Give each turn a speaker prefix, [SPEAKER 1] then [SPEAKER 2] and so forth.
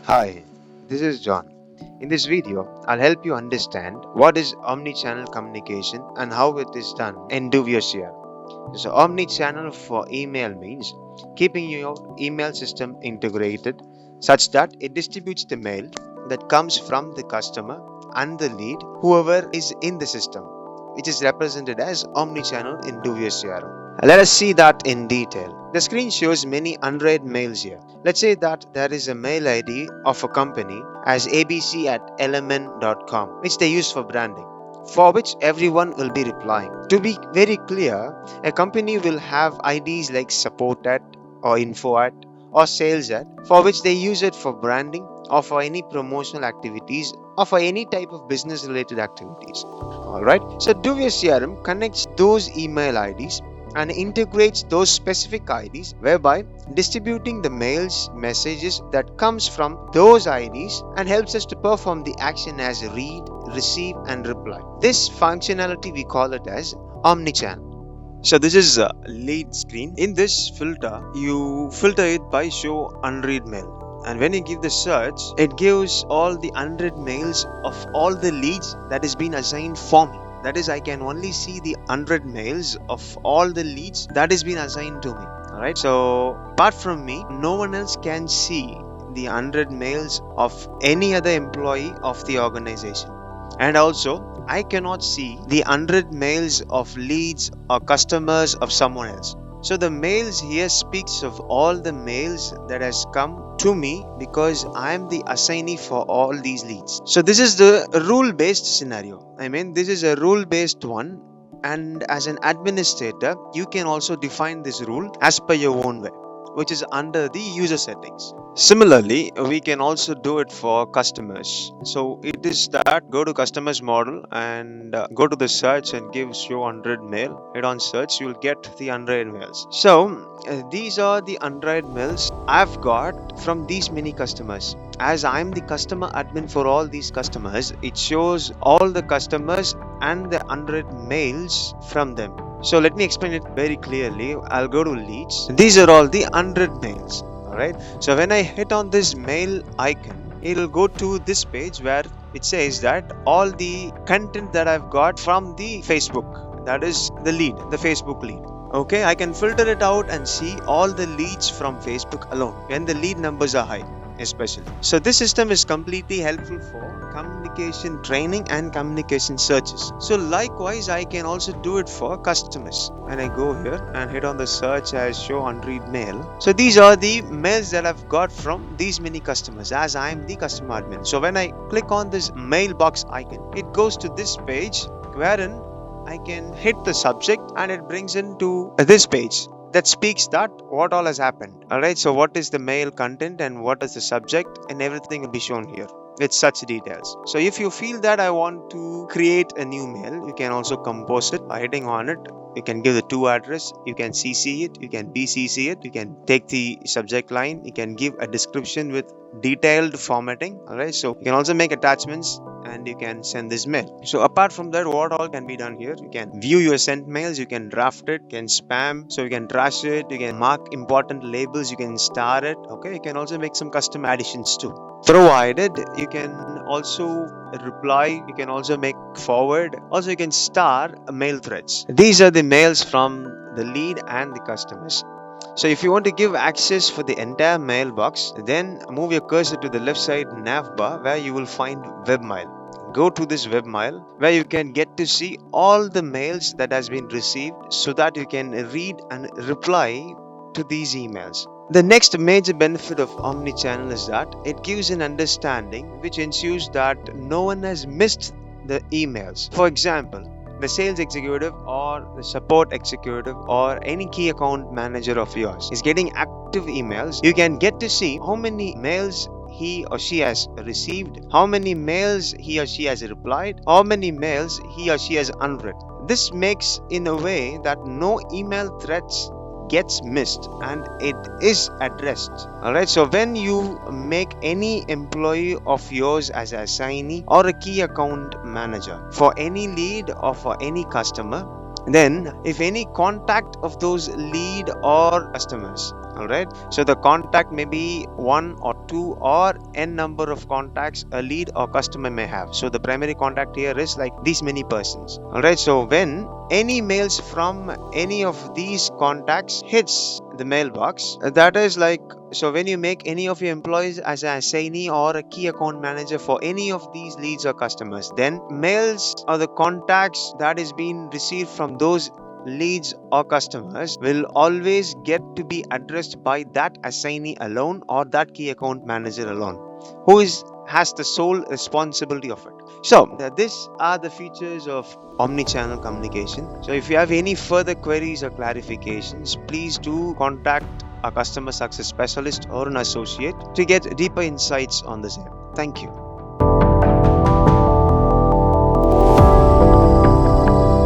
[SPEAKER 1] Hi, this is John. In this video, I'll help you understand what is omni-channel communication and how it is done in Dovyo CRM. So, omni-channel for email means keeping your email system integrated such that it distributes the mail that comes from the customer and the lead, whoever is in the system, which is represented as omni-channel in Dovyo CRM. Let us see that in detail. The screen shows many unread mails here. Let's say that there is a mail ID of a company as abc@lmn.com, which they use for branding, for which everyone will be replying. To be very clear, a company will have IDs like support at or info at or sales at, for which they use it for branding or for any promotional activities or for any type of business related activities. Alright, so Dovyo CRM connects those email IDs and integrates those specific IDs, whereby distributing the mails messages that comes from those IDs and helps us to perform the action as read, receive and reply. This functionality we call it as omni-channel. So this is a lead screen. In this filter, you filter it by show unread mail. And when you give the search, it gives all the unread mails of all the leads that has been assigned for me. That is, I can only see the unread mails of all the leads that has been assigned to me. Alright, so apart from me, no one else can see the unread mails of any other employee of the organization. And also, I cannot see the unread mails of leads or customers of someone else. So the mails here speaks of all the mails that has come to me because I am the assignee for all these leads. So this is the rule based scenario. This is a rule based one, and as an administrator you can also define this rule as per your own way, which is under the user settings. Similarly, we can also do it for customers. So it is that go to customers model and go to the search and give show unread mail. Hit on search, you will get the unread mails. So these are the unread mails I've got from these many customers. As I'm the customer admin for all these customers, it shows all the customers and the unread mails from them. So let me explain it very clearly. I'll go to leads. These are all the unread mails. Alright. So when I hit on this mail icon, it will go to this page where it says that all the content that I've got from the Facebook, that is the lead, the Facebook lead. Okay, I can filter it out and see all the leads from Facebook alone when the lead numbers are high, especially. So this system is completely helpful for communication training and communication searches. So likewise, I can also do it for customers. When I go here and hit on the search as show unread mail, so these are the mails that I've got from these many customers as I am the customer admin. So when I click on this mailbox icon, it goes to this page wherein I can hit the subject and it brings into this page that speaks that what all has happened. Alright, so what is the mail content and what is the subject, and everything will be shown here with such details. So if you feel that I want to create a new mail, you can also compose it by hitting on it. You can give the to address, you can CC it, you can BCC it, you can take the subject line, you can give a description with detailed formatting. Alright, so you can also make attachments and you can send this mail. So apart from that, what all can be done here? You can view your sent mails, you can draft it, you can spam, so you can trash it, you can mark important labels, you can star it. Okay, you can also make some custom additions too. Provided you can also reply, you can also make forward, also you can star mail threads. These are the mails from the lead and the customers. So if you want to give access for the entire mailbox, then move your cursor to the left side nav bar where you will find webmail. Go to this webmail where you can get to see all the mails that has been received so that you can read and reply to these emails. The next major benefit of omni-channel is that it gives an understanding which ensures that no one has missed the emails. For example, the sales executive or the support executive or any key account manager of yours is getting active emails. You can get to see how many mails he or she has received, how many mails he or she has replied, how many mails he or she has unread. This makes in a way that no email threads gets missed and it is addressed. Alright, so when you make any employee of yours as an assignee or a key account manager for any lead or for any customer, then if any contact of those lead or customers Alright, so the contact may be one or two or n number of contacts a lead or customer may have. So the primary contact here is like these many persons. Alright, so when any mails from any of these contacts hits the mailbox, that is like, so when you make any of your employees as an assignee or a key account manager for any of these leads or customers, then mails or the contacts that is being received from those leads or customers will always get to be addressed by that assignee alone or that key account manager alone, who has the sole responsibility of it. So these are the features of omni-channel communication. So if you have any further queries or clarifications, please do contact a customer success specialist or an associate to get deeper insights on the same. Thank you.